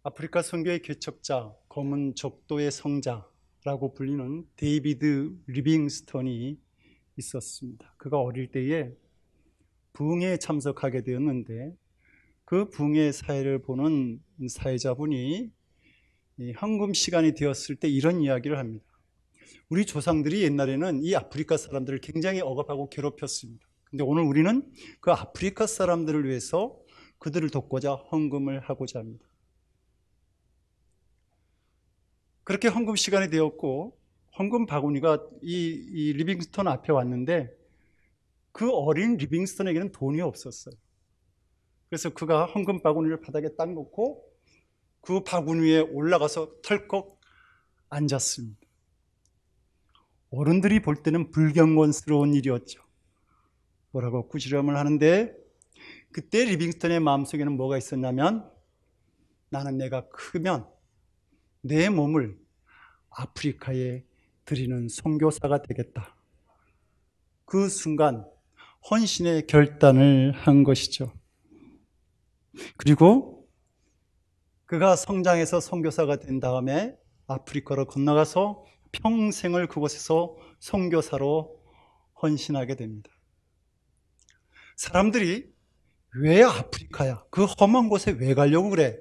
아프리카 선교의 개척자, 검은 족도의 성자라고 불리는 데이비드 리빙스턴이 있었습니다. 그가 어릴 때에 부흥회에 참석하게 되었는데 그 부흥회 사회를 보는 사회자분이 헌금 시간이 되었을 때 이런 이야기를 합니다. 우리 조상들이 옛날에는 이 아프리카 사람들을 굉장히 억압하고 괴롭혔습니다. 근데 오늘 우리는 그 아프리카 사람들을 위해서 그들을 돕고자 헌금을 하고자 합니다. 그렇게 헌금 시간이 되었고 헌금 바구니가 이 리빙스턴 앞에 왔는데 그 어린 리빙스턴에게는 돈이 없었어요. 그래서 그가 헌금 바구니를 바닥에 딱 놓고 그 바구니 위에 올라가서 털컥 앉았습니다. 어른들이 볼 때는 불경건스러운 일이었죠. 뭐라고 꾸지람을 하는데 그때 리빙스턴의 마음속에는 뭐가 있었냐면 나는 내가 크면 내 몸을 아프리카에 드리는 선교사가 되겠다. 그 순간 헌신의 결단을 한 것이죠. 그리고 그가 성장해서 선교사가 된 다음에 아프리카로 건너가서 평생을 그곳에서 선교사로 헌신하게 됩니다. 사람들이 왜 아프리카야? 그 험한 곳에 왜 가려고 그래?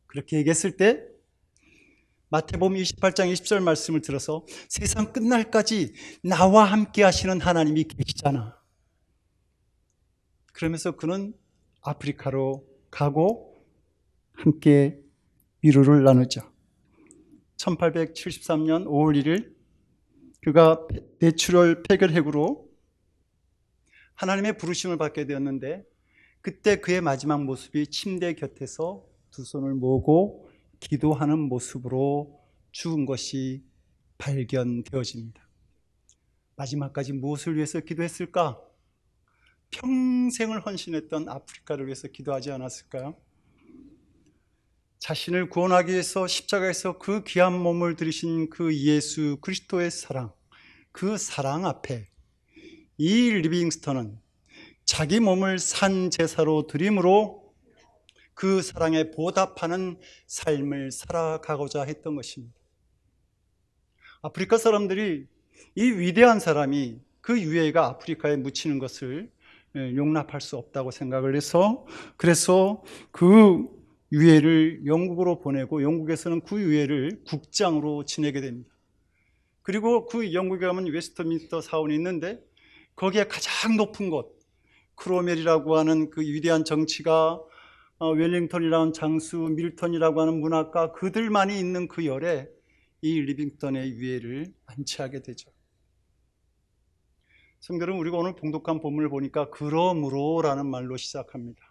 그렇게 얘기했을 때 마태복음 28장 20절 말씀을 들어서 세상 끝날까지 나와 함께 하시는 하나님이 계시잖아. 그러면서 그는 아프리카로 가고 함께 위로를 나누죠. 1873년 5월 1일 그가 내추럴 패결핵으로 하나님의 부르심을 받게 되었는데 그때 그의 마지막 모습이 침대 곁에서 두 손을 모으고 기도하는 모습으로 죽은 것이 발견되어집니다. 마지막까지 무엇을 위해서 기도했을까? 평생을 헌신했던 아프리카를 위해서 기도하지 않았을까요? 자신을 구원하기 위해서 십자가에서 그 귀한 몸을 들이신 그 예수 그리스도의 사랑, 그 사랑 앞에 이 리빙스턴은 자기 몸을 산 제사로 드림으로 그 사랑에 보답하는 삶을 살아가고자 했던 것입니다. 아프리카 사람들이 이 위대한 사람이 그 유해가 아프리카에 묻히는 것을 용납할 수 없다고 생각을 해서 그래서 그 유해를 영국으로 보내고 영국에서는 그 유해를 국장으로 지내게 됩니다. 그리고 그 영국에 가면 웨스트민스터 사원이 있는데 거기에 가장 높은 곳 크로멜이라고 하는 그 위대한 정치가 웰링턴이라는 장수 밀턴이라고 하는 문학가 그들만이 있는 그 열에 이 리빙스턴의 유해를 안치하게 되죠. 성도 여러분, 우리가 오늘 봉독한 본문을 보니까 그러므로라는 말로 시작합니다.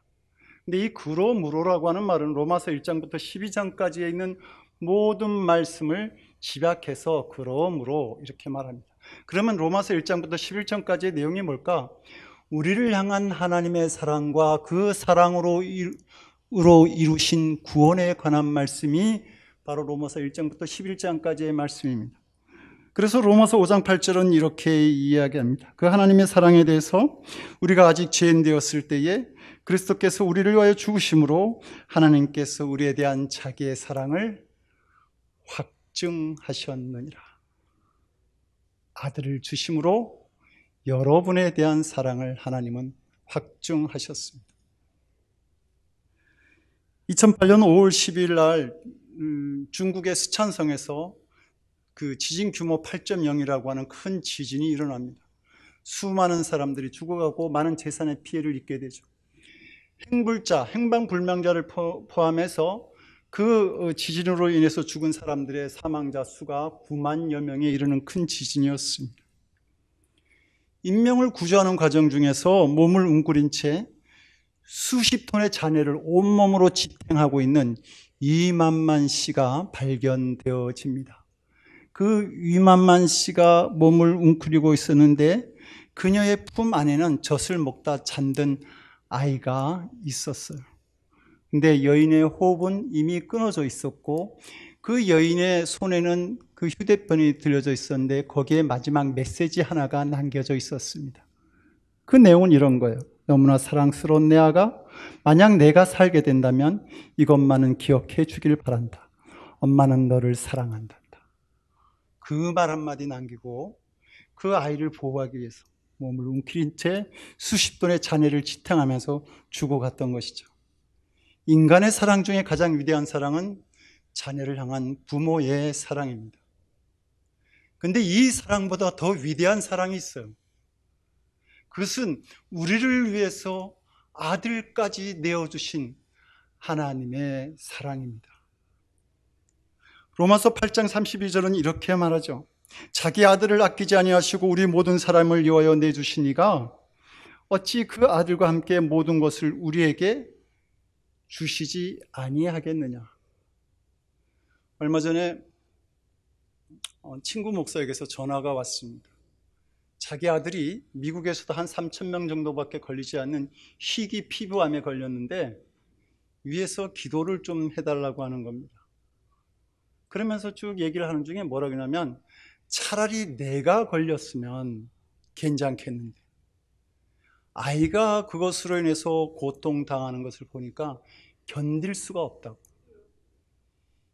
근데 이 그러므로라고 하는 말은 로마서 1장부터 12장까지에 있는 모든 말씀을 집약해서 그러므로 이렇게 말합니다. 그러면 로마서 1장부터 11장까지의 내용이 뭘까? 우리를 향한 하나님의 사랑과 그 사랑으로 이루신 구원에 관한 말씀이 바로 로마서 1장부터 11장까지의 말씀입니다. 그래서 로마서 5장 8절은 이렇게 이야기합니다. 그 하나님의 사랑에 대해서 우리가 아직 죄인 되었을 때에 그리스도께서 우리를 위하여 죽으심으로 하나님께서 우리에 대한 자기의 사랑을 확증하셨느니라. 아들을 주심으로 여러분에 대한 사랑을 하나님은 확증하셨습니다. 2008년 5월 10일 날 중국의 스촨성에서 그 지진 규모 8.0이라고 하는 큰 지진이 일어납니다. 수많은 사람들이 죽어가고 많은 재산의 피해를 입게 되죠. 행불자, 행방불명자를 포함해서 그 지진으로 인해서 죽은 사람들의 사망자 수가 9만여 명에 이르는 큰 지진이었습니다. 인명을 구조하는 과정 중에서 몸을 웅크린 채 수십 톤의 잔해를 온몸으로 지탱하고 있는 이만만 씨가 발견되어집니다. 그 이만만 씨가 몸을 웅크리고 있었는데 그녀의 품 안에는 젖을 먹다 잠든 아이가 있었어요. 근데 여인의 호흡은 이미 끊어져 있었고 그 여인의 손에는 그 휴대폰이 들려져 있었는데 거기에 마지막 메시지 하나가 남겨져 있었습니다. 그 내용은 이런 거예요. 너무나 사랑스러운 내 아가 만약 내가 살게 된다면 이것만은 기억해 주길 바란다. 엄마는 너를 사랑한다. 그 말 한마디 남기고 그 아이를 보호하기 위해서 몸을 움켜쥔 채 수십 돈의 자녀를 지탱하면서 죽어갔던 것이죠. 인간의 사랑 중에 가장 위대한 사랑은 자녀를 향한 부모의 사랑입니다. 근데 이 사랑보다 더 위대한 사랑이 있어요. 그것은 우리를 위해서 아들까지 내어주신 하나님의 사랑입니다. 로마서 8장 32절은 이렇게 말하죠. 자기 아들을 아끼지 아니하시고 우리 모든 사람을 위하여 내주시니가 어찌 그 아들과 함께 모든 것을 우리에게 주시지 아니하겠느냐. 얼마 전에 친구 목사에게서 전화가 왔습니다. 자기 아들이 미국에서도 한 3,000명 정도밖에 걸리지 않는 희귀 피부암에 걸렸는데 위에서 기도를 좀 해달라고 하는 겁니다. 그러면서 쭉 얘기를 하는 중에 뭐라고 하냐면 차라리 내가 걸렸으면 괜찮겠는데 아이가 그것으로 인해서 고통당하는 것을 보니까 견딜 수가 없다고.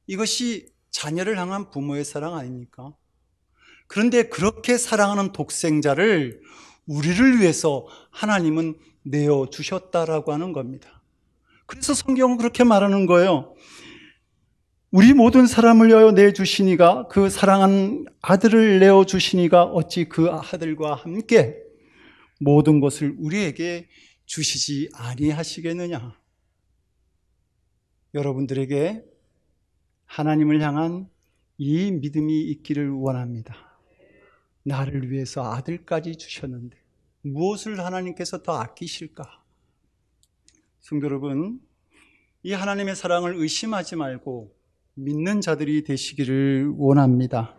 이것이 자녀를 향한 부모의 사랑 아닙니까? 그런데 그렇게 사랑하는 독생자를 우리를 위해서 하나님은 내어주셨다라고 하는 겁니다. 그래서 성경은 그렇게 말하는 거예요. 우리 모든 사람을 위하여 내주시니가 그 사랑한 아들을 내어주시니가 어찌 그 아들과 함께 모든 것을 우리에게 주시지 아니하시겠느냐. 여러분들에게 하나님을 향한 이 믿음이 있기를 원합니다. 나를 위해서 아들까지 주셨는데 무엇을 하나님께서 더 아끼실까? 성도 여러분, 이 하나님의 사랑을 의심하지 말고 믿는 자들이 되시기를 원합니다.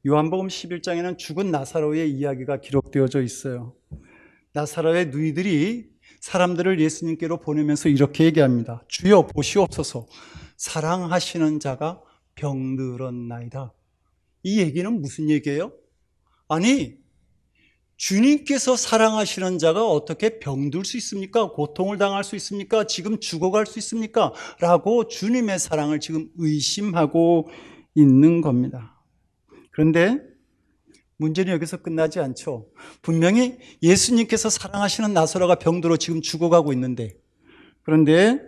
요한복음 11장에는 죽은 나사로의 이야기가 기록되어져 있어요. 나사로의 누이들이 사람들을 예수님께로 보내면서 이렇게 얘기합니다. 주여 보시옵소서, 사랑하시는 자가 병들었나이다. 이 얘기는 무슨 얘기예요? 아니, 주님께서 사랑하시는 자가 어떻게 병들 수 있습니까? 고통을 당할 수 있습니까? 지금 죽어갈 수 있습니까? 라고 주님의 사랑을 지금 의심하고 있는 겁니다. 그런데 문제는 여기서 끝나지 않죠. 분명히 예수님께서 사랑하시는 나사로가 병들어 지금 죽어가고 있는데, 그런데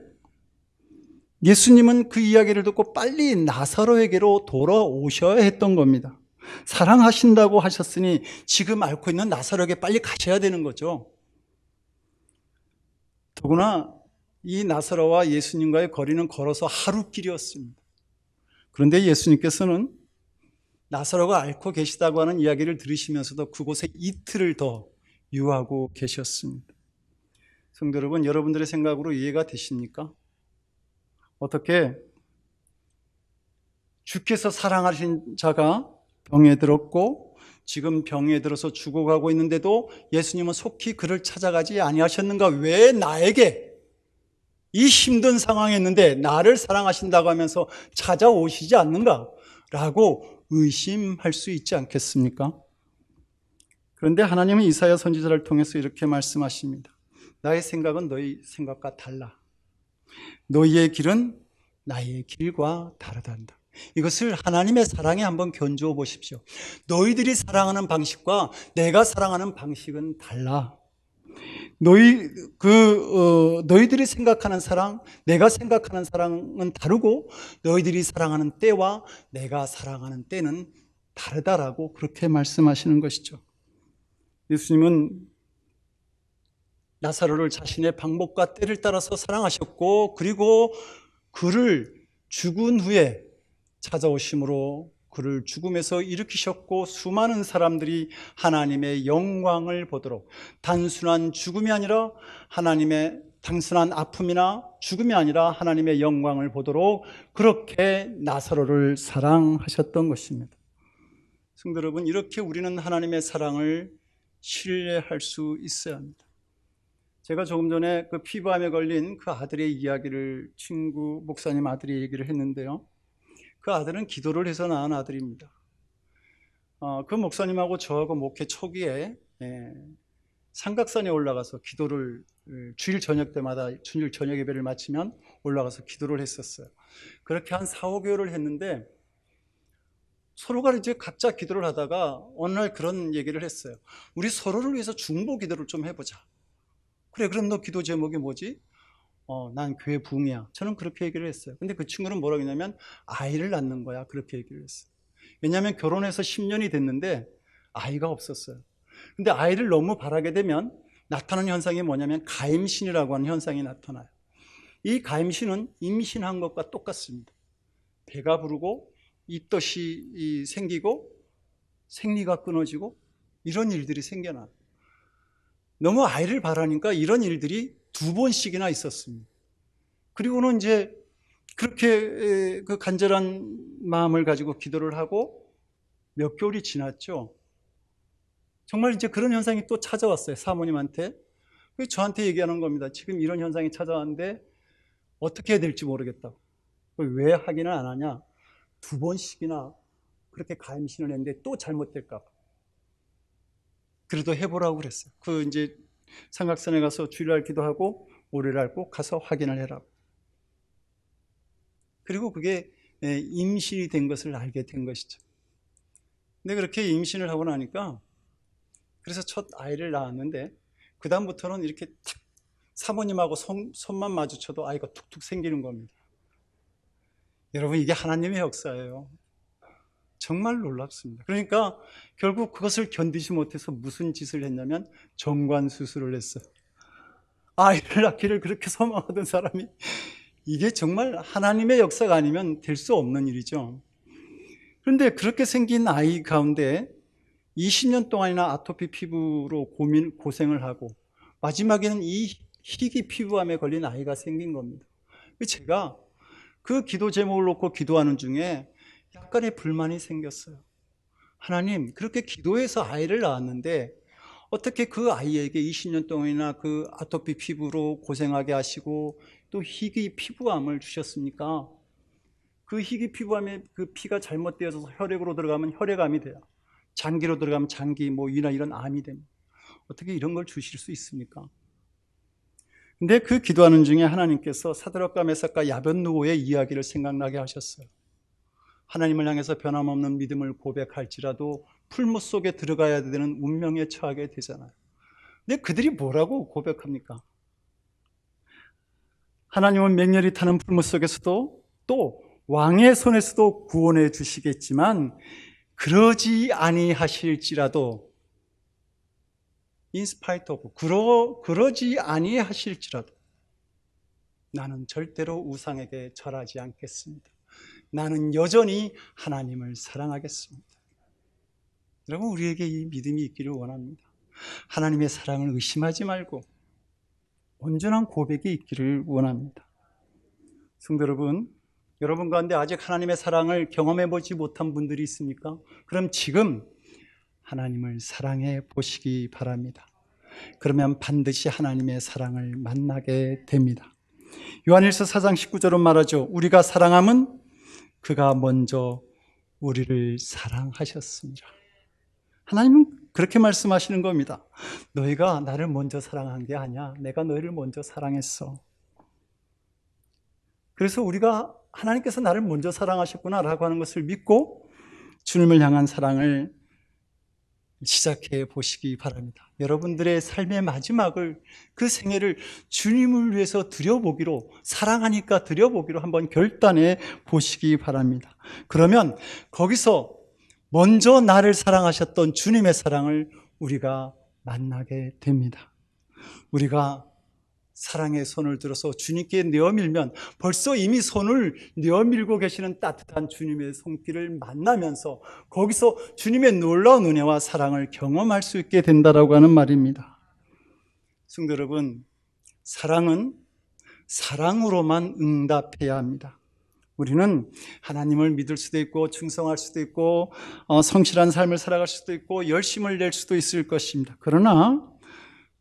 예수님은 그 이야기를 듣고 빨리 나사로에게로 돌아오셔야 했던 겁니다. 사랑하신다고 하셨으니 지금 앓고 있는 나사로에게 빨리 가셔야 되는 거죠. 더구나 이 나사로와 예수님과의 거리는 걸어서 하루길이었습니다. 그런데 예수님께서는 나사로가 앓고 계시다고 하는 이야기를 들으시면서도 그곳에 이틀을 더 유하고 계셨습니다. 성도 여러분, 여러분들의 생각으로 이해가 되십니까? 어떻게 주께서 사랑하신 자가 병에 들었고 지금 병에 들어서 죽어가고 있는데도 예수님은 속히 그를 찾아가지 아니하셨는가? 왜 나에게 이 힘든 상황에 있는데 나를 사랑하신다고 하면서 찾아오시지 않는가? 라고 의심할 수 있지 않겠습니까? 그런데 하나님은 이사야 선지자를 통해서 이렇게 말씀하십니다. 나의 생각은 너희 생각과 달라. 너희의 길은 나의 길과 다르단다. 이것을 하나님의 사랑에 한번 견주어 보십시오. 너희들이 사랑하는 방식과 내가 사랑하는 방식은 달라. 너희들이 생각하는 사랑, 내가 생각하는 사랑은 다르고 너희들이 사랑하는 때와 내가 사랑하는 때는 다르다라고 그렇게 말씀하시는 것이죠. 예수님은 나사로를 자신의 방법과 때를 따라서 사랑하셨고 그리고 그를 죽은 후에 찾아오심으로 그를 죽음에서 일으키셨고 수많은 사람들이 하나님의 영광을 보도록 단순한 죽음이 아니라 하나님의 단순한 아픔이나 죽음이 아니라 하나님의 영광을 보도록 그렇게 나사로를 사랑하셨던 것입니다. 성도 여러분, 이렇게 우리는 하나님의 사랑을 신뢰할 수 있어야 합니다. 제가 조금 전에 그 피부암에 걸린 그 아들의 이야기를 친구 목사님 아들이 얘기를 했는데요. 그 아들은 기도를 해서 낳은 아들입니다. 그 목사님하고 저하고 목회 초기에 삼각산에 올라가서 기도를 주일 저녁 때마다 주일 저녁 예배를 마치면 올라가서 기도를 했었어요. 그렇게 한 4, 5개월을 했는데 서로가 이제 각자 기도를 하다가 어느 날 그런 얘기를 했어요. 우리 서로를 위해서 중보 기도를 좀 해보자. 그래, 그럼 너 기도 제목이 뭐지? 난 교회 부흥이야. 저는 그렇게 얘기를 했어요. 근데 그 친구는 뭐라고 했냐면 아이를 낳는 거야. 그렇게 얘기를 했어요. 왜냐하면 결혼해서 10년이 됐는데 아이가 없었어요. 근데 아이를 너무 바라게 되면 나타나는 현상이 뭐냐면 가임신이라고 하는 현상이 나타나요. 이 가임신은 임신한 것과 똑같습니다. 배가 부르고 입덧이 생기고 생리가 끊어지고 이런 일들이 생겨나요. 너무 아이를 바라니까 이런 일들이 2번씩이나 있었습니다. 그리고는 이제 그렇게 그 간절한 마음을 가지고 기도를 하고 몇 개월이 지났죠. 정말 이제 그런 현상이 또 찾아왔어요. 사모님한테. 저한테 얘기하는 겁니다. 지금 이런 현상이 찾아왔는데 어떻게 해야 될지 모르겠다고. 왜 확인을 안 하냐? 2번씩이나 그렇게 가임신을 했는데 또 잘못될까 봐. 그래도 해보라고 그랬어요. 이제 삼각산에 가서 주일날 기도하고 오래날 꼭 가서 확인을 해라고. 그리고 그게 임신이 된 것을 알게 된 것이죠. 근데 그렇게 임신을 하고 나니까 그래서 첫 아이를 낳았는데 그 다음부터는 이렇게 탁 사모님하고 손만 마주쳐도 아이가 툭툭 생기는 겁니다. 여러분, 이게 하나님의 역사예요. 정말 놀랍습니다. 그러니까 결국 그것을 견디지 못해서 무슨 짓을 했냐면 정관 수술을 했어요. 아이를 낳기를 그렇게 소망하던 사람이, 이게 정말 하나님의 역사가 아니면 될 수 없는 일이죠. 그런데 그렇게 생긴 아이 가운데 20년 동안이나 아토피 피부로 고생을 하고 마지막에는 이 희귀 피부암에 걸린 아이가 생긴 겁니다. 제가 그 기도 제목을 놓고 기도하는 중에 약간의 불만이 생겼어요. 하나님, 그렇게 기도해서 아이를 낳았는데 어떻게 그 아이에게 20년 동안이나 그 아토피 피부로 고생하게 하시고 또 희귀 피부암을 주셨습니까? 그 희귀 피부암에 그 피가 잘못되어서 혈액으로 들어가면 혈액암이 돼요. 장기로 들어가면 장기 이런 암이 됩니다. 어떻게 이런 걸 주실 수 있습니까? 근데 그 기도하는 중에 하나님께서 사드락과 메삭과 야벳느고의 이야기를 생각나게 하셨어요. 하나님을 향해서 변함없는 믿음을 고백할지라도 풀무 속에 들어가야 되는 운명에 처하게 되잖아요. 근데 그들이 뭐라고 고백합니까? 하나님은 맹렬히 타는 풀무 속에서도 또 왕의 손에서도 구원해 주시겠지만 그러지 아니하실지라도 in spite of, 그러지 아니하실지라도 나는 절대로 우상에게 절하지 않겠습니다. 나는 여전히 하나님을 사랑하겠습니다. 여러분, 우리에게 이 믿음이 있기를 원합니다. 하나님의 사랑을 의심하지 말고 온전한 고백이 있기를 원합니다. 성도 여러분, 여러분 가운데 아직 하나님의 사랑을 경험해 보지 못한 분들이 있습니까? 그럼 지금 하나님을 사랑해 보시기 바랍니다. 그러면 반드시 하나님의 사랑을 만나게 됩니다. 요한일서 4장 19절은 말하죠. 우리가 사랑함은 그가 먼저 우리를 사랑하셨습니다. 하나님은 그렇게 말씀하시는 겁니다. 너희가 나를 먼저 사랑한 게 아니야. 내가 너희를 먼저 사랑했어. 그래서 우리가 하나님께서 나를 먼저 사랑하셨구나라고 하는 것을 믿고 주님을 향한 사랑을 시작해 보시기 바랍니다. 여러분들의 삶의 마지막을, 그 생애를 주님을 위해서 드려보기로, 사랑하니까 드려보기로 한번 결단해 보시기 바랍니다. 그러면 거기서 먼저 나를 사랑하셨던 주님의 사랑을 우리가 만나게 됩니다. 우리가 사랑의 손을 들어서 주님께 내어밀면 벌써 이미 손을 내어밀고 계시는 따뜻한 주님의 손길을 만나면서 거기서 주님의 놀라운 은혜와 사랑을 경험할 수 있게 된다라고 하는 말입니다. 성도 여러분, 사랑은 사랑으로만 응답해야 합니다. 우리는 하나님을 믿을 수도 있고 충성할 수도 있고 성실한 삶을 살아갈 수도 있고 열심을 낼 수도 있을 것입니다. 그러나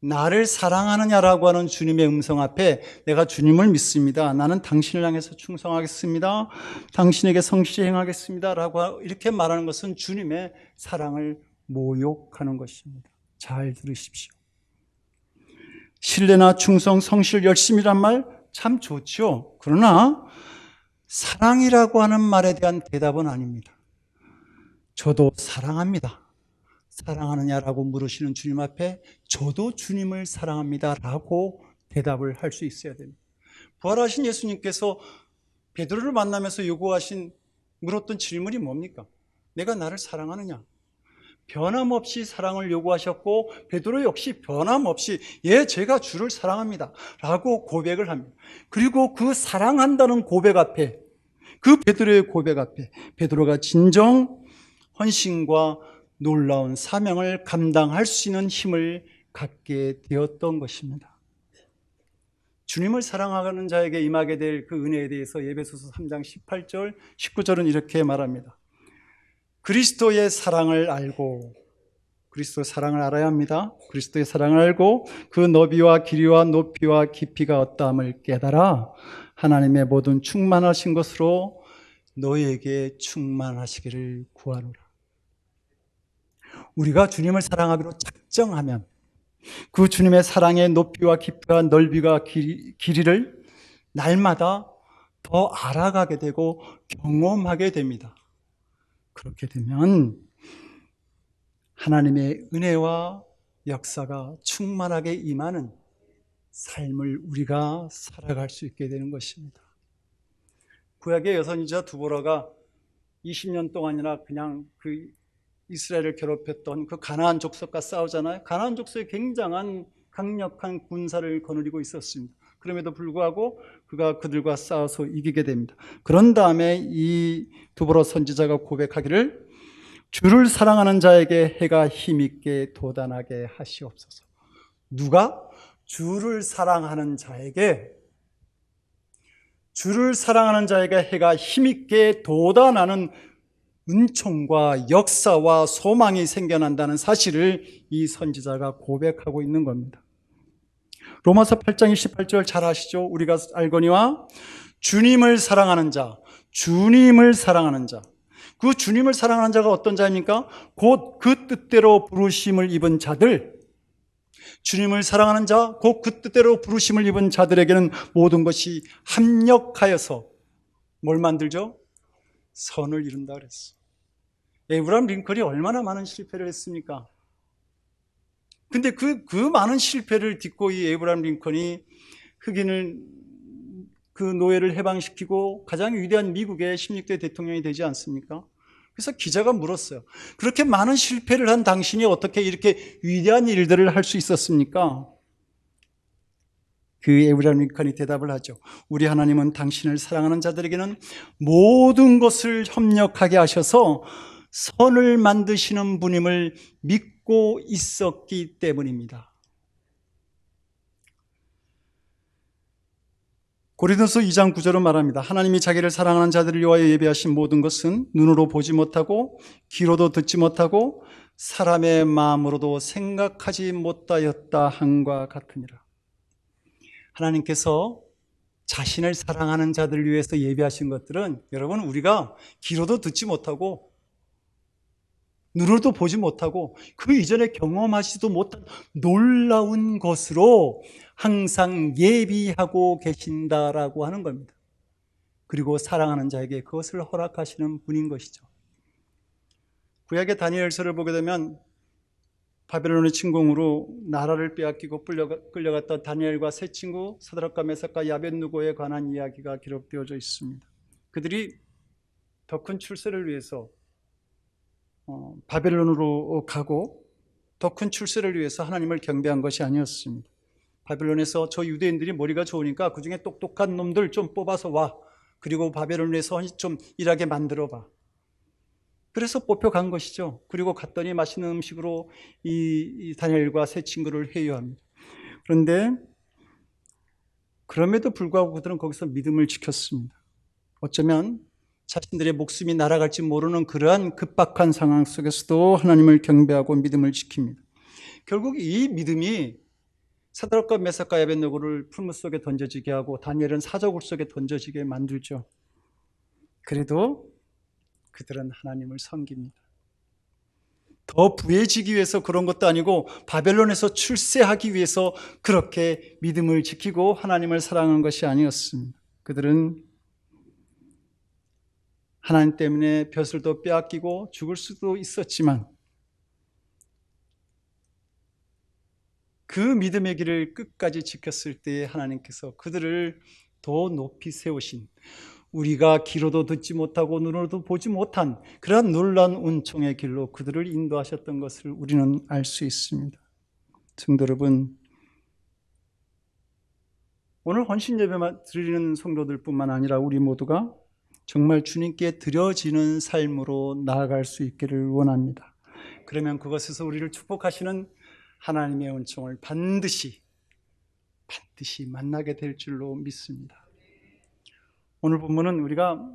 나를 사랑하느냐라고 하는 주님의 음성 앞에 내가 주님을 믿습니다. 나는 당신을 향해서 충성하겠습니다. 당신에게 성실히 행하겠습니다. 라고 이렇게 말하는 것은 주님의 사랑을 모욕하는 것입니다. 잘 들으십시오. 신뢰나 충성, 성실, 열심이란 말 참 좋죠. 그러나 사랑이라고 하는 말에 대한 대답은 아닙니다. 저도 사랑합니다. 사랑하느냐라고 물으시는 주님 앞에 저도 주님을 사랑합니다 라고 대답을 할 수 있어야 됩니다. 부활하신 예수님께서 베드로를 만나면서 물었던 질문이 뭡니까? 내가 나를 사랑하느냐? 변함없이 사랑을 요구하셨고 베드로 역시 변함없이 예, 제가 주를 사랑합니다 라고 고백을 합니다. 그리고 그 사랑한다는 고백 앞에, 그 베드로의 고백 앞에 베드로가 진정 헌신과 놀라운 사명을 감당할 수 있는 힘을 갖게 되었던 것입니다. 주님을 사랑하는 자에게 임하게 될 그 은혜에 대해서 에베소서 3장 18절, 19절은 이렇게 말합니다. 그리스도의 사랑을 알고, 그리스도의 사랑을 알아야 합니다. 그리스도의 사랑을 알고 그 너비와 길이와 높이와 깊이가 어떠함을 깨달아 하나님의 모든 충만하신 것으로 너희에게 충만하시기를 구하노라. 우리가 주님을 사랑하기로 작정하면 그 주님의 사랑의 높이와 깊이와 넓이와 길이를 날마다 더 알아가게 되고 경험하게 됩니다. 그렇게 되면 하나님의 은혜와 역사가 충만하게 임하는 삶을 우리가 살아갈 수 있게 되는 것입니다. 구약의 여선지자 두보라가 20년 동안이나 그냥 그 이스라엘을 괴롭혔던 그 가나안 족속과 싸우잖아요. 가나안 족속이 굉장한 강력한 군사를 거느리고 있었습니다. 그럼에도 불구하고 그가 그들과 싸워서 이기게 됩니다. 그런 다음에 이 두보라 선지자가 고백하기를 주를 사랑하는 자에게 해가 힘있게 돋아나게 하시옵소서. 누가? 주를 사랑하는 자에게 해가 힘있게 돋아나는 은총과 역사와 소망이 생겨난다는 사실을 이 선지자가 고백하고 있는 겁니다. 로마서 8장 28절 잘 아시죠? 우리가 알거니와 주님을 사랑하는 자, 그 주님을 사랑하는 자가 어떤 자입니까? 곧 그 뜻대로 부르심을 입은 자들, 주님을 사랑하는 자, 곧 그 뜻대로 부르심을 입은 자들에게는 모든 것이 합력하여서 뭘 만들죠? 선을 이룬다 그랬어. 에이브라함 링컨이 얼마나 많은 실패를 했습니까? 근데 그 많은 실패를 딛고 이 에이브라함 링컨이 흑인을 그 노예를 해방시키고 가장 위대한 미국의 16대 대통령이 되지 않습니까? 그래서 기자가 물었어요. 그렇게 많은 실패를 한 당신이 어떻게 이렇게 위대한 일들을 할 수 있었습니까? 그 에이브라함 링컨이 대답을 하죠. 우리 하나님은 당신을 사랑하는 자들에게는 모든 것을 협력하게 하셔서 선을 만드시는 분임을 믿고 있었기 때문입니다. 고린도서 2장 9절은 말합니다. 하나님이 자기를 사랑하는 자들을 위하여 예비하신 모든 것은 눈으로 보지 못하고 귀로도 듣지 못하고 사람의 마음으로도 생각하지 못하였다 함과 같으니라. 하나님께서 자신을 사랑하는 자들을 위해서 예비하신 것들은 여러분 우리가 귀로도 듣지 못하고 눈으로도 보지 못하고 그 이전에 경험하지도 못한 놀라운 것으로 항상 예비하고 계신다라고 하는 겁니다. 그리고 사랑하는 자에게 그것을 허락하시는 분인 것이죠. 구약의 다니엘서를 보게 되면 바벨론의 침공으로 나라를 빼앗기고 끌려갔던 다니엘과 세 친구 사드락과 메삭과 아벳느고에 관한 이야기가 기록되어져 있습니다. 그들이 더 큰 출세를 위해서 바벨론으로 가고 더 큰 출세를 위해서 하나님을 경배한 것이 아니었습니다. 바벨론에서 저 유대인들이 머리가 좋으니까 그 중에 똑똑한 놈들 좀 뽑아서 와. 그리고 바벨론에서 좀 일하게 만들어봐. 그래서 뽑혀간 것이죠. 그리고 갔더니 맛있는 음식으로 이 다니엘과 세 친구를 회유합니다. 그런데 그럼에도 불구하고 그들은 거기서 믿음을 지켰습니다. 어쩌면 자신들의 목숨이 날아갈지 모르는 그러한 급박한 상황 속에서도 하나님을 경배하고 믿음을 지킵니다. 결국 이 믿음이 사드락과 메삭과 아벳느고를 풀무 속에 던져지게 하고 다니엘은 사저굴 속에 던져지게 만들죠. 그래도 그들은 하나님을 섬깁니다. 더 부해지기 위해서 그런 것도 아니고 바벨론에서 출세하기 위해서 그렇게 믿음을 지키고 하나님을 사랑한 것이 아니었습니다. 그들은 하나님 때문에 벼슬도 빼앗기고 죽을 수도 있었지만 그 믿음의 길을 끝까지 지켰을 때 하나님께서 그들을 더 높이 세우신, 우리가 귀로도 듣지 못하고 눈으로도 보지 못한 그러한 놀라운 은총의 길로 그들을 인도하셨던 것을 우리는 알 수 있습니다. 성도 여러분, 오늘 헌신 예배만 드리는 성도들뿐만 아니라 우리 모두가 정말 주님께 드려지는 삶으로 나아갈 수 있기를 원합니다. 그러면 그것에서 우리를 축복하시는 하나님의 은총을 반드시 만나게 될 줄로 믿습니다. 오늘 본문은 우리가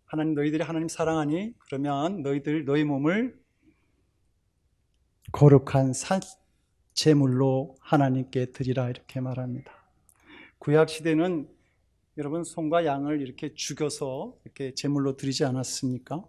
하나님, 너희들이 하나님 사랑하니 그러면 너희 몸을 거룩한 산 제물로 하나님께 드리라, 이렇게 말합니다. 구약 시대는 여러분 소과 양을 이렇게 죽여서 이렇게 제물로 드리지 않았습니까?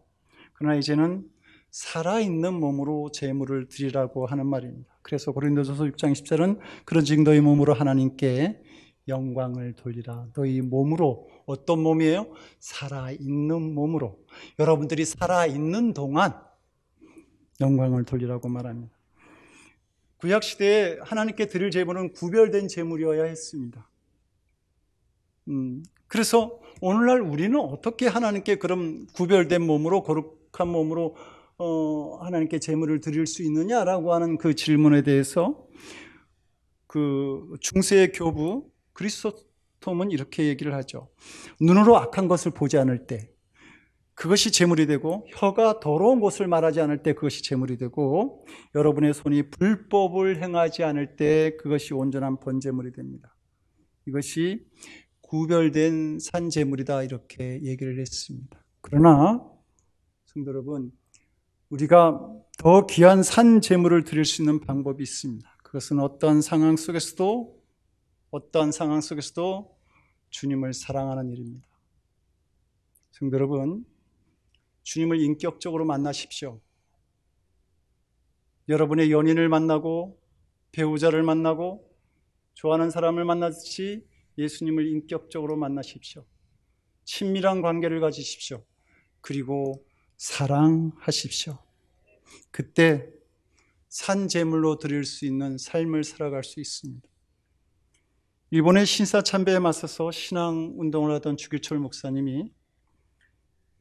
그러나 이제는 살아있는 몸으로 제물을 드리라고 하는 말입니다. 그래서 고린도전서 6장 10절은 그런즉 너희 몸으로 하나님께 영광을 돌리라. 너희 몸으로, 어떤 몸이에요? 살아있는 몸으로, 여러분들이 살아있는 동안 영광을 돌리라고 말합니다. 구약시대에 하나님께 드릴 제물은 구별된 제물이어야 했습니다. 그래서 오늘날 우리는 어떻게 하나님께 그런 구별된 몸으로, 거룩한 몸으로 하나님께 제물을 드릴 수 있느냐라고 하는 그 질문에 대해서 그 중세의 교부 그리스도톰은 이렇게 얘기를 하죠. 눈으로 악한 것을 보지 않을 때 그것이 제물이 되고, 혀가 더러운 것을 말하지 않을 때 그것이 제물이 되고, 여러분의 손이 불법을 행하지 않을 때 그것이 온전한 번제물이 됩니다. 이것이 구별된 산제물이다, 이렇게 얘기를 했습니다. 그러나 성도 여러분, 우리가 더 귀한 산제물을 드릴 수 있는 방법이 있습니다. 그것은 어떠한 상황 속에서도 주님을 사랑하는 일입니다. 성도 여러분, 주님을 인격적으로 만나십시오. 여러분의 연인을 만나고 배우자를 만나고 좋아하는 사람을 만나듯이 예수님을 인격적으로 만나십시오. 친밀한 관계를 가지십시오. 그리고 사랑하십시오. 그때 산제물로 드릴 수 있는 삶을 살아갈 수 있습니다. 일본의 신사참배에 맞서서 신앙운동을 하던 주기철 목사님이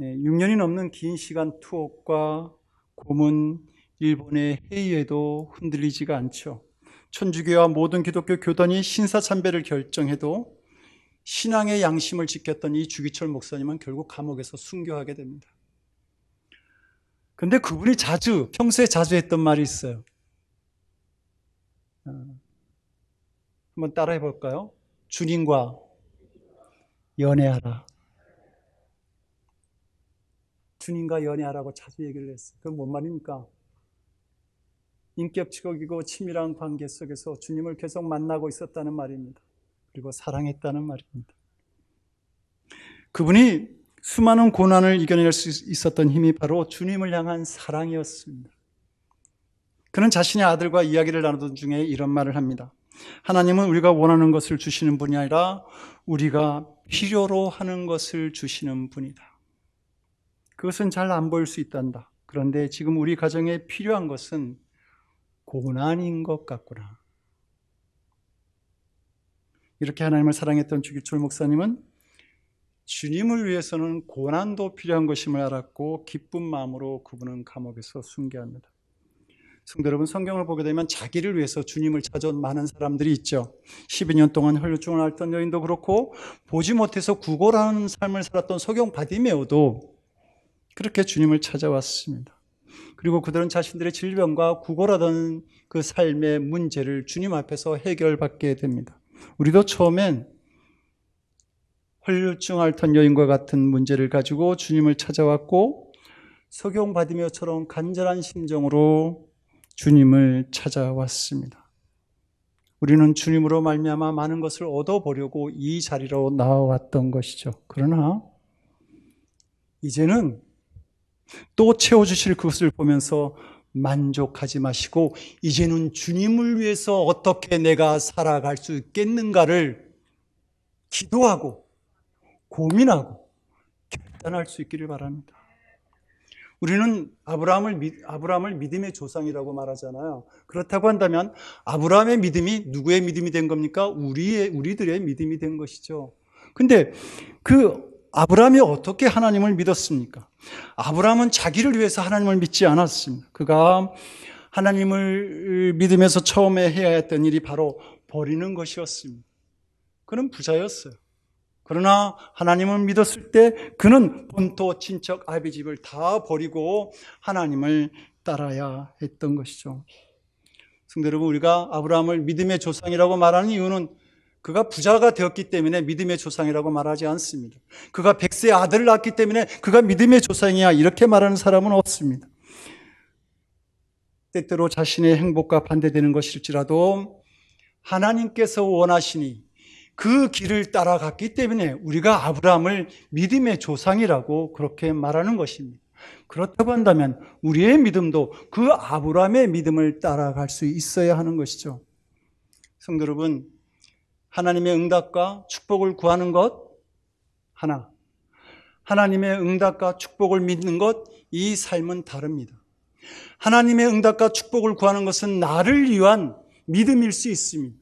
6년이 넘는 긴 시간 투옥과 고문, 일본의 해이에도 흔들리지가 않죠. 천주교와 모든 기독교 교단이 신사참배를 결정해도 신앙의 양심을 지켰던 이 주기철 목사님은 결국 감옥에서 순교하게 됩니다. 그런데 그분이 평소에 자주 했던 말이 있어요. 한번 따라해 볼까요? 주님과 연애하라. 주님과 연애하라고 자주 얘기를 했어요. 그건 뭔 말입니까? 인격적이고 친밀한 관계 속에서 주님을 계속 만나고 있었다는 말입니다. 그리고 사랑했다는 말입니다. 그분이 수많은 고난을 이겨낼 수 있었던 힘이 바로 주님을 향한 사랑이었습니다. 그는 자신의 아들과 이야기를 나누던 중에 이런 말을 합니다. 하나님은 우리가 원하는 것을 주시는 분이 아니라 우리가 필요로 하는 것을 주시는 분이다. 그것은 잘 안 보일 수 있단다. 그런데 지금 우리 가정에 필요한 것은 고난인 것 같구나. 이렇게 하나님을 사랑했던 주기철 목사님은 주님을 위해서는 고난도 필요한 것임을 알았고 기쁜 마음으로 그분은 감옥에서 순교합니다. 성도 여러분, 성경을 보게 되면 자기를 위해서 주님을 찾아온 많은 사람들이 있죠. 12년 동안 혈루증을 앓던 여인도 그렇고, 보지 못해서 구걸하는 삶을 살았던 소경 바디메오도 그렇게 주님을 찾아왔습니다. 그리고 그들은 자신들의 질병과 구걸하던 그 삶의 문제를 주님 앞에서 해결받게 됩니다. 우리도 처음엔 혈루증 앓던 여인과 같은 문제를 가지고 주님을 찾아왔고, 소경 바디메오처럼 간절한 심정으로 주님을 찾아왔습니다. 우리는 주님으로 말미암아 많은 것을 얻어보려고 이 자리로 나와왔던 것이죠. 그러나 이제는 또 채워주실 그것을 보면서 만족하지 마시고 이제는 주님을 위해서 어떻게 내가 살아갈 수 있겠는가를 기도하고 고민하고 결단할 수 있기를 바랍니다. 우리는 아브라함을 믿음의 조상이라고 말하잖아요. 그렇다고 한다면 아브라함의 믿음이 누구의 믿음이 된 겁니까? 우리들의 믿음이 된 것이죠. 근데 그 아브라함이 어떻게 하나님을 믿었습니까? 아브라함은 자기를 위해서 하나님을 믿지 않았습니다. 그가 하나님을 믿으면서 처음에 해야 했던 일이 바로 버리는 것이었습니다. 그는 부자였어요. 그러나 하나님을 믿었을 때 그는 본토 친척 아비 집을 다 버리고 하나님을 따라야 했던 것이죠. 성도 여러분, 우리가 아브라함을 믿음의 조상이라고 말하는 이유는 그가 부자가 되었기 때문에 믿음의 조상이라고 말하지 않습니다. 그가 100세 아들을 낳았기 때문에 그가 믿음의 조상이야 이렇게 말하는 사람은 없습니다. 때때로 자신의 행복과 반대되는 것일지라도 하나님께서 원하시니 그 길을 따라갔기 때문에 우리가 아브라함을 믿음의 조상이라고 그렇게 말하는 것입니다. 그렇다고 한다면 우리의 믿음도 그 아브라함의 믿음을 따라갈 수 있어야 하는 것이죠. 성도 여러분, 하나님의 응답과 축복을 구하는 것 하나, 하나님의 응답과 축복을 믿는 것, 이 삶은 다릅니다. 하나님의 응답과 축복을 구하는 것은 나를 위한 믿음일 수 있습니다.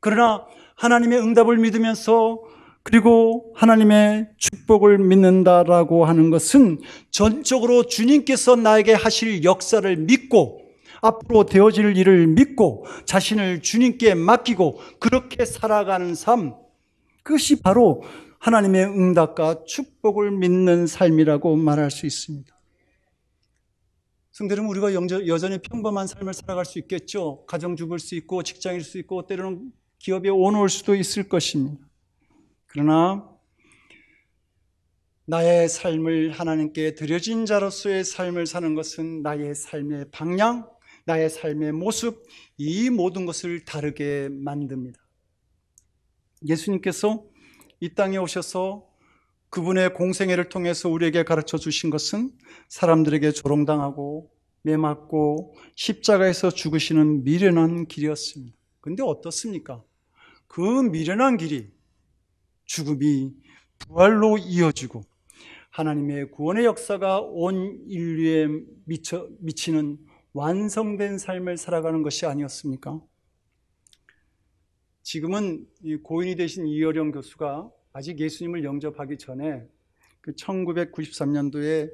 그러나 하나님의 응답을 믿으면서 그리고 하나님의 축복을 믿는다라고 하는 것은 전적으로 주님께서 나에게 하실 역사를 믿고 앞으로 되어질 일을 믿고 자신을 주님께 맡기고 그렇게 살아가는 삶, 그것이 바로 하나님의 응답과 축복을 믿는 삶이라고 말할 수 있습니다. 성도 여러분, 우리가 여전히 평범한 삶을 살아갈 수 있겠죠. 가정주부일 수 있고 직장일 수 있고 때로는 기업에 오너일 수도 있을 것입니다. 그러나 나의 삶을 하나님께 드려진 자로서의 삶을 사는 것은 나의 삶의 방향, 나의 삶의 모습, 이 모든 것을 다르게 만듭니다. 예수님께서 이 땅에 오셔서 그분의 공생애를 통해서 우리에게 가르쳐 주신 것은 사람들에게 조롱당하고 매맞고 십자가에서 죽으시는 미련한 길이었습니다. 그런데 어떻습니까? 그 미련한 길이 죽음이 부활로 이어지고 하나님의 구원의 역사가 온 인류에 미치는 완성된 삶을 살아가는 것이 아니었습니까? 지금은 고인이 되신 이어령 교수가 아직 예수님을 영접하기 전에 1993년도에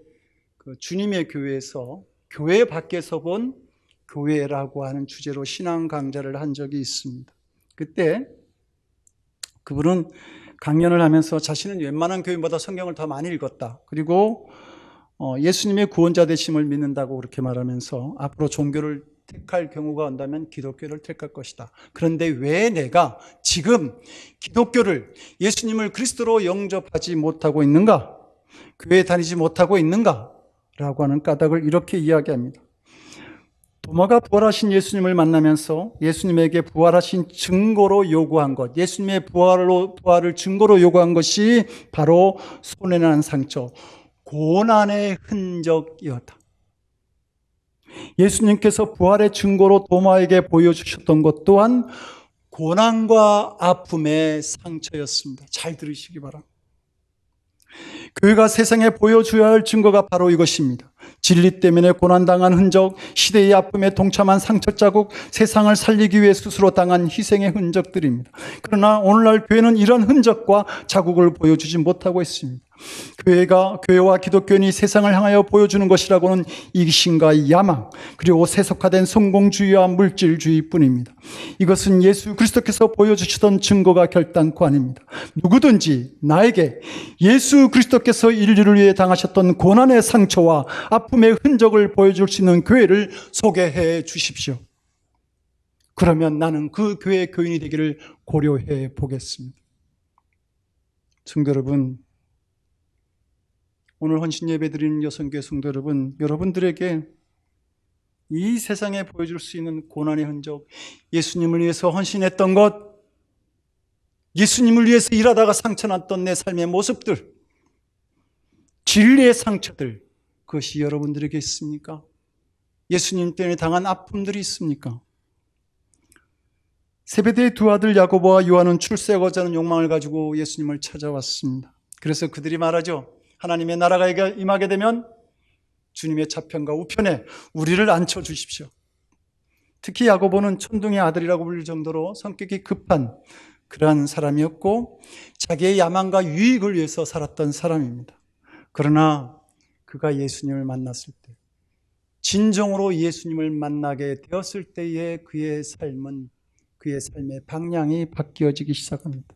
주님의 교회에서 교회 밖에서 본 교회라고 하는 주제로 신앙 강좌를 한 적이 있습니다. 그때 그분은 강연을 하면서 자신은 웬만한 교인보다 성경을 더 많이 읽었다. 그리고 예수님의 구원자 되심을 믿는다고 그렇게 말하면서 앞으로 종교를 택할 경우가 온다면 기독교를 택할 것이다. 그런데 왜 내가 지금 기독교를, 예수님을 그리스도로 영접하지 못하고 있는가? 교회에 다니지 못하고 있는가? 라고 하는 까닭을 이렇게 이야기합니다. 도마가 부활하신 예수님을 만나면서 예수님에게 부활하신 증거로 요구한 것, 예수님의 부활을 증거로 요구한 것이 바로 손에 난 상처, 고난의 흔적이었다. 예수님께서 부활의 증거로 도마에게 보여주셨던 것 또한 고난과 아픔의 상처였습니다. 잘 들으시기 바랍니다. 교회가 세상에 보여줘야 할 증거가 바로 이것입니다. 진리 때문에 고난당한 흔적, 시대의 아픔에 동참한 상처 자국, 세상을 살리기 위해 스스로 당한 희생의 흔적들입니다. 그러나 오늘날 교회는 이런 흔적과 자국을 보여주지 못하고 있습니다. 교회와 기독교인이 세상을 향하여 보여주는 것이라고는 이기심과 야망, 그리고 세속화된 성공주의와 물질주의뿐입니다. 이것은 예수 그리스도께서 보여주시던 증거가 결단코 아닙니다. 누구든지 나에게 예수 그리스도께서 인류를 위해 당하셨던 고난의 상처와 아픔의 흔적을 보여줄 수 있는 교회를 소개해 주십시오. 그러면 나는 그 교회의 교인이 되기를 고려해 보겠습니다. 성도 여러분, 오늘 헌신 예배 드리는 여성교회 성도 여러분, 여러분들에게 이 세상에 보여줄 수 있는 고난의 흔적, 예수님을 위해서 헌신했던 것, 예수님을 위해서 일하다가 상처났던 내 삶의 모습들, 진리의 상처들, 그것이 여러분들에게 있습니까? 예수님 때문에 당한 아픔들이 있습니까? 세베대의 두 아들 야고보와 요한은 출세하고자 하는 욕망을 가지고 예수님을 찾아왔습니다. 그래서 그들이 말하죠. 하나님의 나라가 임하게 되면 주님의 좌편과 우편에 우리를 앉혀주십시오. 특히 야고보는 천둥의 아들이라고 불릴 정도로 성격이 급한 그러한 사람이었고 자기의 야망과 유익을 위해서 살았던 사람입니다. 그러나 그가 예수님을 만났을 때, 진정으로 예수님을 만나게 되었을 때에 그의 삶의 방향이 바뀌어지기 시작합니다.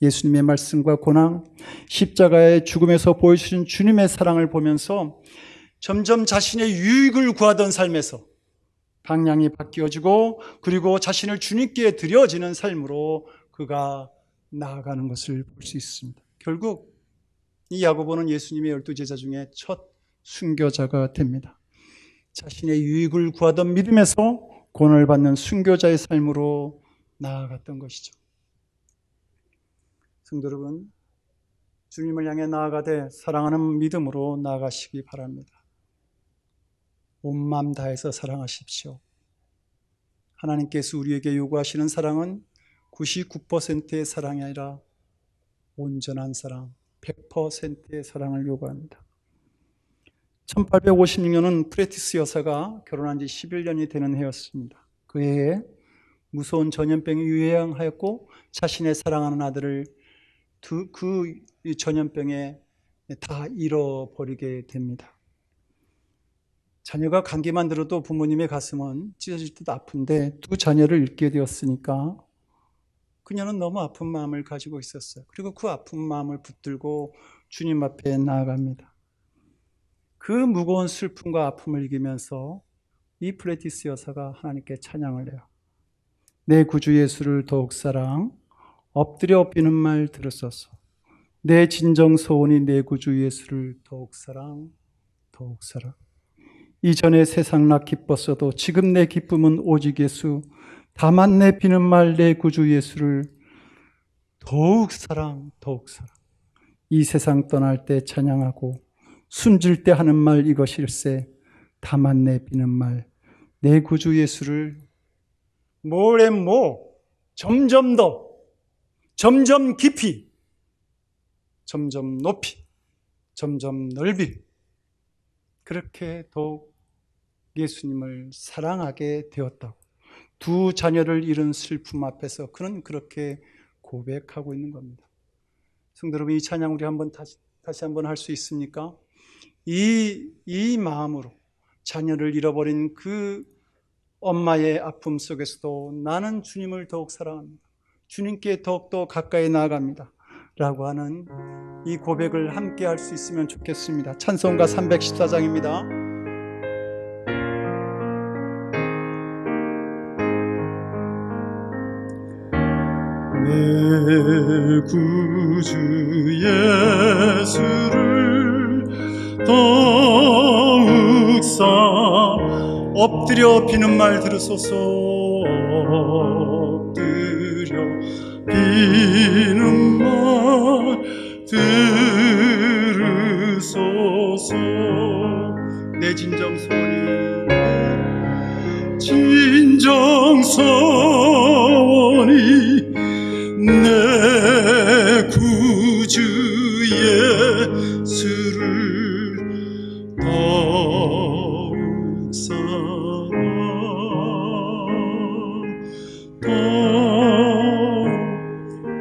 예수님의 말씀과 고난, 십자가의 죽음에서 보여주신 주님의 사랑을 보면서 점점 자신의 유익을 구하던 삶에서 방향이 바뀌어지고 그리고 자신을 주님께 드려지는 삶으로 그가 나아가는 것을 볼 수 있습니다. 결국 이 야고보는 예수님의 12제자 중에 첫 순교자가 됩니다. 자신의 유익을 구하던 믿음에서 고난을 받는 순교자의 삶으로 나아갔던 것이죠. 성도 여러분, 주님을 향해 나아가되 사랑하는 믿음으로 나아가시기 바랍니다. 온 마음 다해서 사랑하십시오. 하나님께서 우리에게 요구하시는 사랑은 99%의 사랑이 아니라 온전한 사랑, 100%의 사랑을 요구합니다. 1856년은 프레티스 여사가 결혼한 지 11년이 되는 해였습니다. 그 해에 무서운 전염병이 유행하였고 자신의 사랑하는 아들을 그 전염병에 다 잃어버리게 됩니다. 자녀가 감기만 들어도 부모님의 가슴은 찢어질 듯 아픈데 두 자녀를 잃게 되었으니까 그녀는 너무 아픈 마음을 가지고 있었어요. 그리고 그 아픈 마음을 붙들고 주님 앞에 나아갑니다. 그 무거운 슬픔과 아픔을 이기면서 이 프레티스 여사가 하나님께 찬양을 해요. 내 구주 예수를 더욱 사랑, 엎드려 비는 말 들으소서. 내 진정 소원이 내 구주 예수를 더욱 사랑, 더욱 사랑. 이전에 세상 나 기뻤어도 지금 내 기쁨은 오직 예수. 다만 내 비는 말 내 구주 예수를 더욱 사랑, 더욱 사랑. 이 세상 떠날 때 찬양하고 숨질 때 하는 말 이것일세. 다만 내 비는 말 내 구주 예수를 점점 더, 점점 깊이, 점점 높이, 점점 넓이 그렇게 더욱 예수님을 사랑하게 되었다고. 두 자녀를 잃은 슬픔 앞에서 그는 그렇게 고백하고 있는 겁니다. 성도 여러분, 이 찬양 우리 다시 한번 할 수 있습니까? 이 마음으로 자녀를 잃어버린 그 엄마의 아픔 속에서도 나는 주님을 더욱 사랑합니다. 주님께 더욱더 가까이 나아갑니다. 라고 하는 이 고백을 함께 할 수 있으면 좋겠습니다. 찬송가 314장입니다. 내 구주 예수를 더욱 엎드려 비는 말 들으소서. 엎드려 비는 말 들으소서. 내 진정 소원이 내 구주 예수를 더욱 사랑,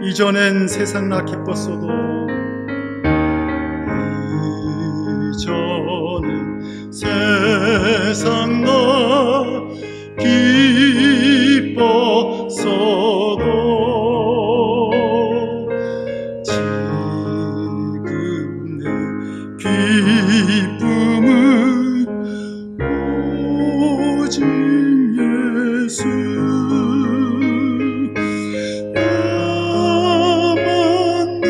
이전엔 세상 나 기뻤어도 이전엔 세상 나 기뻤어도 지금 내 기쁨은 오직 예수. 나만 내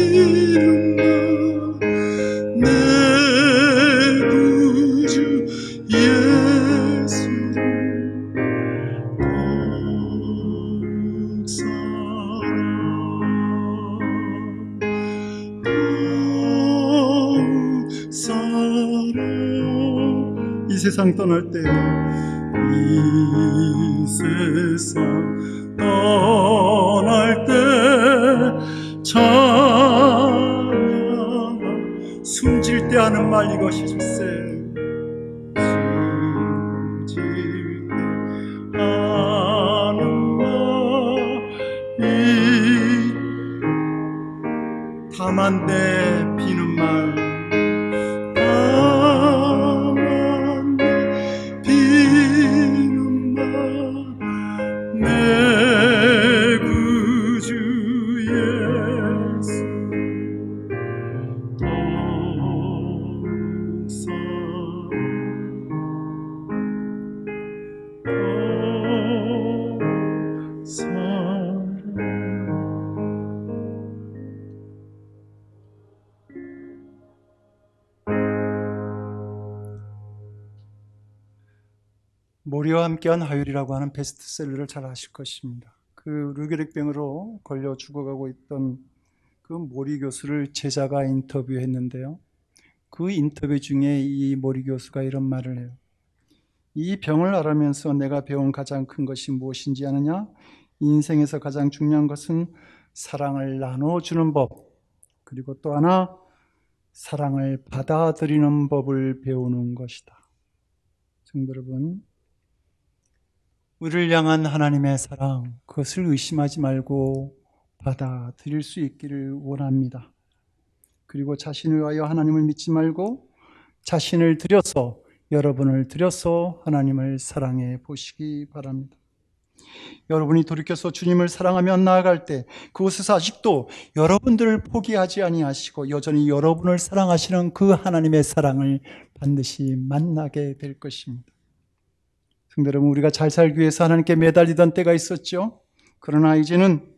이름만 내 구주 예수. 이 세상 떠날 때, 이 세상 떠날 때 찬양, 숨질 때 하는 말 이것이 주세. 숨질 때 하는 말이 다만 내 비는 말, 다만 내 비는 말, 내 구주 예수 모리와 함께한 화요일이라고 하는 베스트셀러를 잘 아실 것입니다. 그 루게릭병으로 걸려 죽어가고 있던 그 모리 교수를 제자가 인터뷰했는데요. 그 인터뷰 중에 이 모리 교수가 이런 말을 해요. 이 병을 앓으면서 내가 배운 가장 큰 것이 무엇인지 아느냐? 인생에서 가장 중요한 것은 사랑을 나눠주는 법, 그리고 또 하나 사랑을 받아들이는 법을 배우는 것이다. 성도 여러분, 우리를 향한 하나님의 사랑, 그것을 의심하지 말고 받아들일 수 있기를 원합니다. 그리고 자신을 위하여 하나님을 믿지 말고 자신을 들여서, 여러분을 들여서 하나님을 사랑해 보시기 바랍니다. 여러분이 돌이켜서 주님을 사랑하며 나아갈 때 그곳에서 아직도 여러분들을 포기하지 아니하시고 여전히 여러분을 사랑하시는 그 하나님의 사랑을 반드시 만나게 될 것입니다. 성도 여러분, 우리가 잘 살기 위해서 하나님께 매달리던 때가 있었죠. 그러나 이제는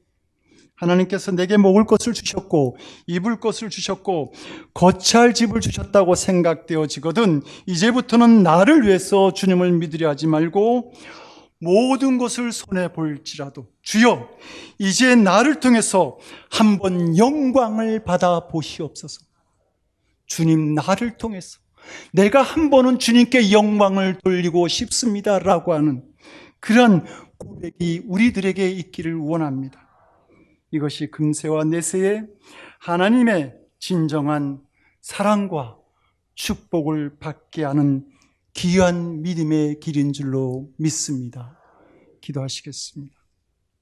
하나님께서 내게 먹을 것을 주셨고 입을 것을 주셨고 거처할 집을 주셨다고 생각되어지거든 이제부터는 나를 위해서 주님을 믿으려 하지 말고 모든 것을 손해볼지라도 주여 이제 나를 통해서 한번 영광을 받아 보시옵소서. 주님, 나를 통해서 내가 한 번은 주님께 영광을 돌리고 싶습니다 라고 하는 그런 고백이 우리들에게 있기를 원합니다. 이것이 금세와 내세에 하나님의 진정한 사랑과 축복을 받게 하는 귀한 믿음의 길인 줄로 믿습니다. 기도하시겠습니다.